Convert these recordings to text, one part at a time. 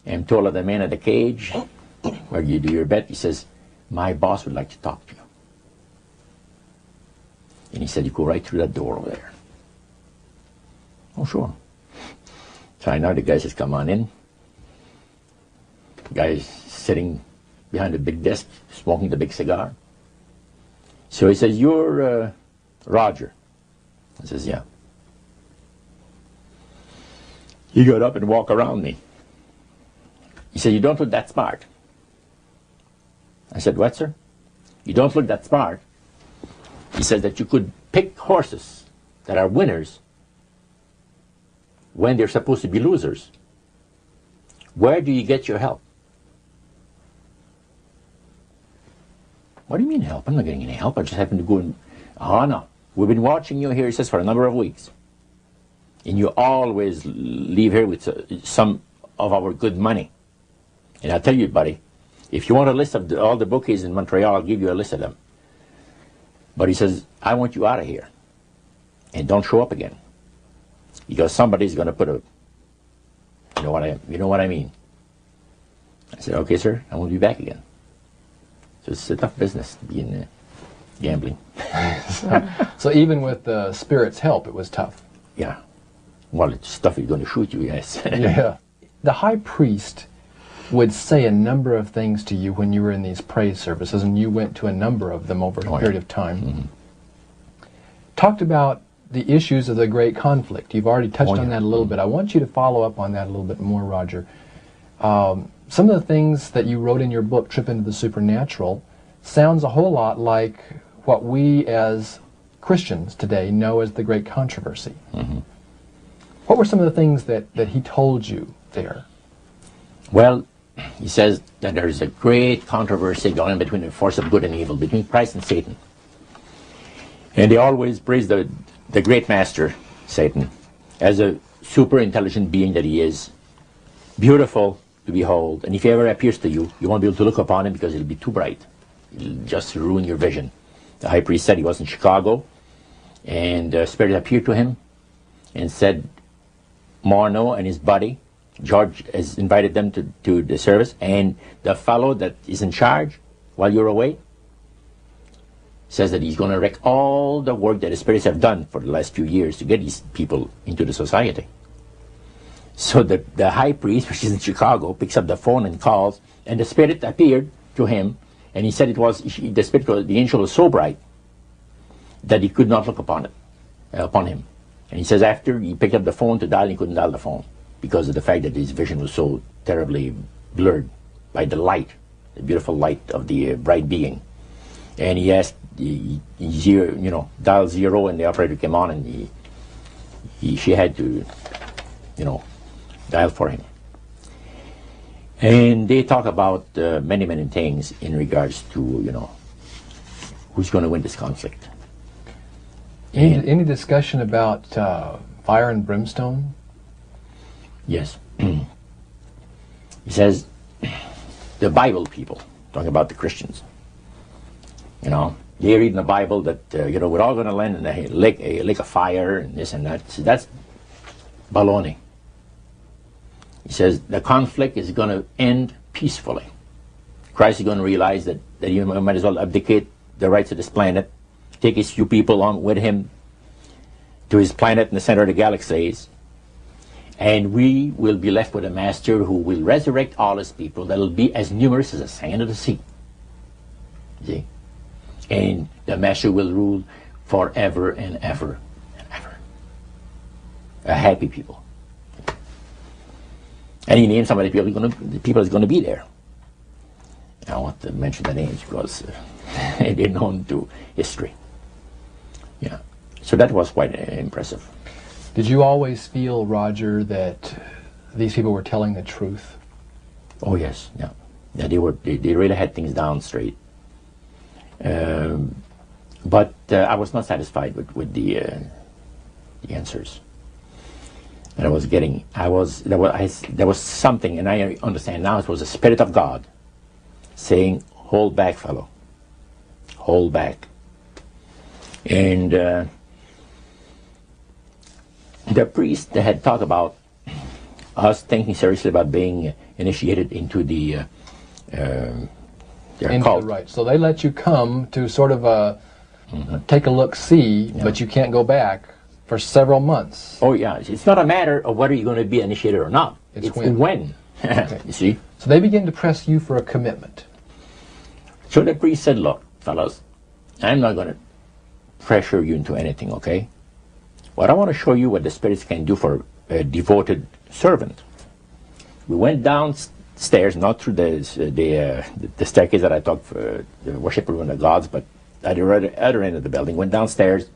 and told the man at the cage where you do your bet, he says, my boss would like to talk to you. And he said, you go right through that door over there. Oh, sure. So I know the guy says, come on in. The guy's sitting behind the big desk, smoking the big cigar. So he says, you're Roger. I says, yeah. He got up and walked around me. He said, you don't look that smart. I said, what, sir? You don't look that smart. He said that you could pick horses that are winners when they're supposed to be losers. Where do you get your help? What do you mean help? I'm not getting any help. I just happen to go and... Oh, no. We've been watching you here, he says, for a number of weeks. And you always leave here with some of our good money. And I'll tell you, buddy, if you want a list of all the bookies in Montreal, I'll give you a list of them. But he says, I want you out of here. And don't show up again. Because somebody's going to put a... You know what I mean. I said, okay, sir, I won't be back again. So it's a tough business to be in gambling. So even with the spirit's help, it was tough. Yeah. Well, it's stuff he's going to shoot you, yes. Yeah. The high priest would say a number of things to you when you were in these praise services, and you went to a number of them over a period of time. Mm-hmm. Talked about the issues of the great conflict. You've already touched on that a little bit. I want you to follow up on that a little bit more, Roger. Some of the things that you wrote in your book, Trip into the Supernatural, sounds a whole lot like what we as Christians today know as the Great Controversy. Mm-hmm. What were some of the things that he told you there? Well, he says that there's a great controversy going on between the force of good and evil, between Christ and Satan. And they always praise the great master, Satan, as a super intelligent being that he is, beautiful to behold. And if he ever appears to you, you won't be able to look upon him because it'll be too bright. It'll just ruin your vision. The high priest said he was in Chicago, and the Spirit appeared to him and said, Marno and his buddy, George, has invited them to the service, and the fellow that is in charge while you're away says that he's going to wreck all the work that the spirits have done for the last few years to get these people into the society. So the high priest, which is in Chicago, picks up the phone and calls, and the spirit appeared to him, and he said the angel was so bright that he could not look upon him. And he says after he picked up the phone to dial, he couldn't dial the phone because of the fact that his vision was so terribly blurred by the light, the beautiful light of the bright being. And he asked, dial 0, and the operator came on, and she had to, dial for him. And they talk about many, many things in regards to, who's going to win this conflict. Any discussion about fire and brimstone? Yes. He says, the Bible people, talking about the Christians, they read in the Bible that, we're all going to land in a lake of fire and this and that. So that's baloney. He says the conflict is going to end peacefully. Christ is going to realize that he might as well abdicate the rights of this planet, take his few people along with him to his planet in the center of the galaxies, and we will be left with a master who will resurrect all his people that will be as numerous as the sand of the sea. See? And the master will rule forever and ever and ever. A happy people. And he named some of the people that's going to be there. I don't want to mention the names because they're known to history. Yeah. So that was quite impressive. Did you always feel, Roger, that these people were telling the truth? Oh yes, yeah. Yeah, they really had things down straight. But I was not satisfied with the answers. And there was something, and I understand now it was the Spirit of God saying, hold back, fellow. Hold back. And the priest had talked about us thinking seriously about being initiated into the their cult. Right. So they let you come to sort of take a look-see, but you can't go back for several months. Oh yeah, it's not a matter of whether you're going to be initiated or not. It's when. Okay. You see? So they begin to press you for a commitment. So the priest said, look, fellas, I'm not going to pressure you into anything, okay? But I want to show you what the spirits can do for a devoted servant. We went downstairs, not through the staircase that I thought for the worship room of the gods, but at the other end of the building. Went downstairs,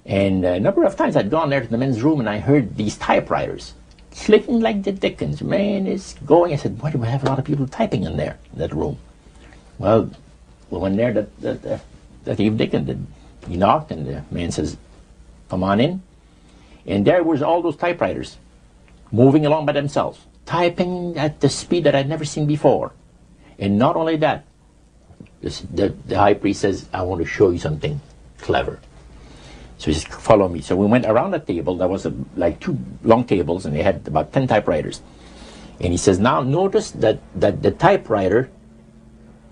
and a number of times I'd gone there to the men's room, and I heard these typewriters clicking like the dickens. Man, it's going. I said, why do we have a lot of people typing in there, in that room? Well, we went there that evening, and he knocked, and the man says, come on in. And there was all those typewriters moving along by themselves, typing at the speed that I'd never seen before. And not only that, the high priest says, I want to show you something clever. So he says, follow me. So we went around the table. There was like 2 long tables, and they had about 10 typewriters. And he says, now notice that the typewriter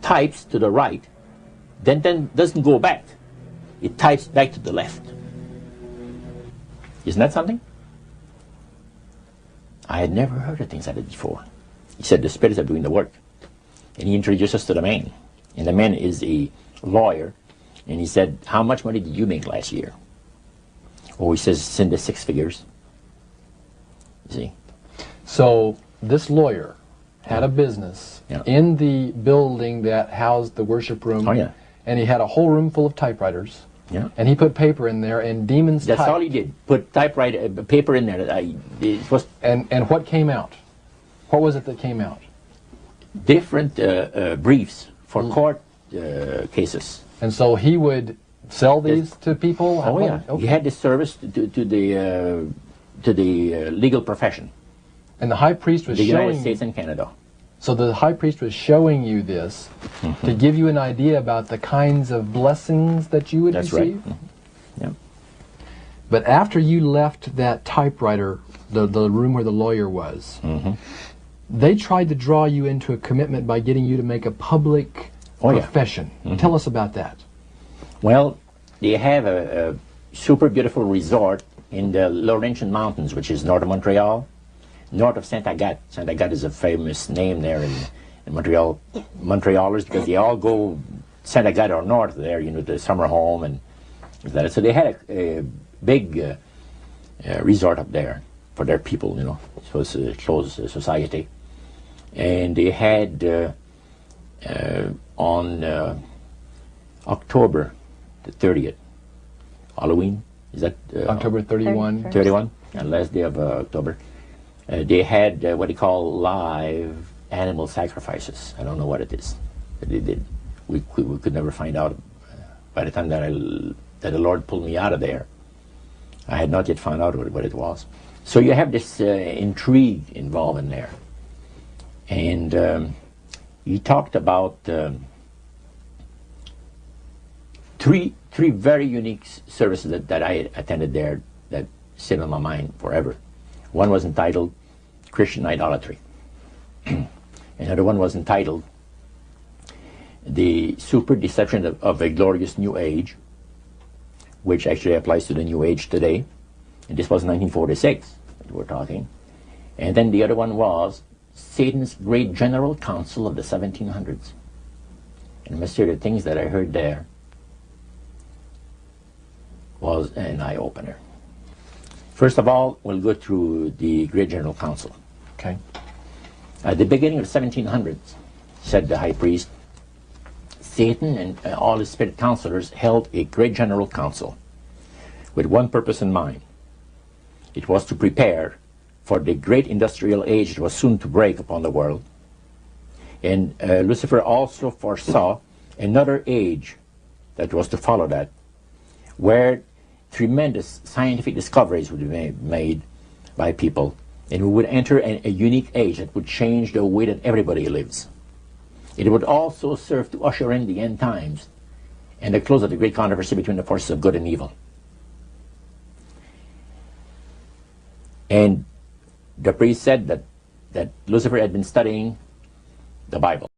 types to the right, then doesn't go back. It types back to the left. Isn't that something? I had never heard of things like that before. He said the spirits are doing the work. And he introduced us to the man. And the man is a lawyer. And he said, how much money did you make last year? Oh, he says, it's in the 6 figures. You see? So this lawyer had a business in the building that housed the worship room. Oh, yeah. And he had a whole room full of typewriters. Yeah. And he put paper in there, and demons That's typed. all he did. Put typewriter paper in there. It was And what came out? What was it that came out? different briefs for court cases. And so he would sell these to people? Oh yeah, Okay. he had this service to the legal profession, And the high priest was the United showing States and Canada. So the high priest was showing you this to give you an idea about the kinds of blessings that you would That's receive? right. Yeah. But after you left that typewriter, the room where the lawyer was, they tried to draw you into a commitment by getting you to make a public profession. Tell us about that. Well, they have a super beautiful resort in the Laurentian Mountains, which is north of Montreal, north of Saint Agathe. Saint Agathe is a famous name there in Montreal. Montrealers, because they all go Saint Agathe or north there, you know, the summer home and that. So they had a big resort up there for their people, you know. It was a closed society. And they had on October the 30th, Halloween, is that? October 31. 31, last day of October. They had what they call live animal sacrifices. I don't know what it is that they did. We could never find out. By the time that the Lord pulled me out of there, I had not yet found out what it was. So you have this intrigue involved in there. And he talked about three very unique services that I attended there that sit on my mind forever. One was entitled Christian Idolatry. Another one was entitled The Super Deception of a Glorious New Age, which actually applies to the New Age today. And this was 1946 that we're talking. And then the other one was Satan's Great General Council of the 1700s. And I must say the things that I heard there was an eye-opener. First of all, we'll go through the Great General Council. Okay. At the beginning of the 1700s, said the high priest, Satan and all his spirit counselors held a Great General Council with one purpose in mind. It was to prepare for the great industrial age that was soon to break upon the world. And Lucifer also foresaw another age that was to follow that, where tremendous scientific discoveries would be made by people, and we would enter a unique age that would change the way that everybody lives. It would also serve to usher in the end times and the close of the great controversy between the forces of good and evil. And the priest said that Lucifer had been studying the Bible.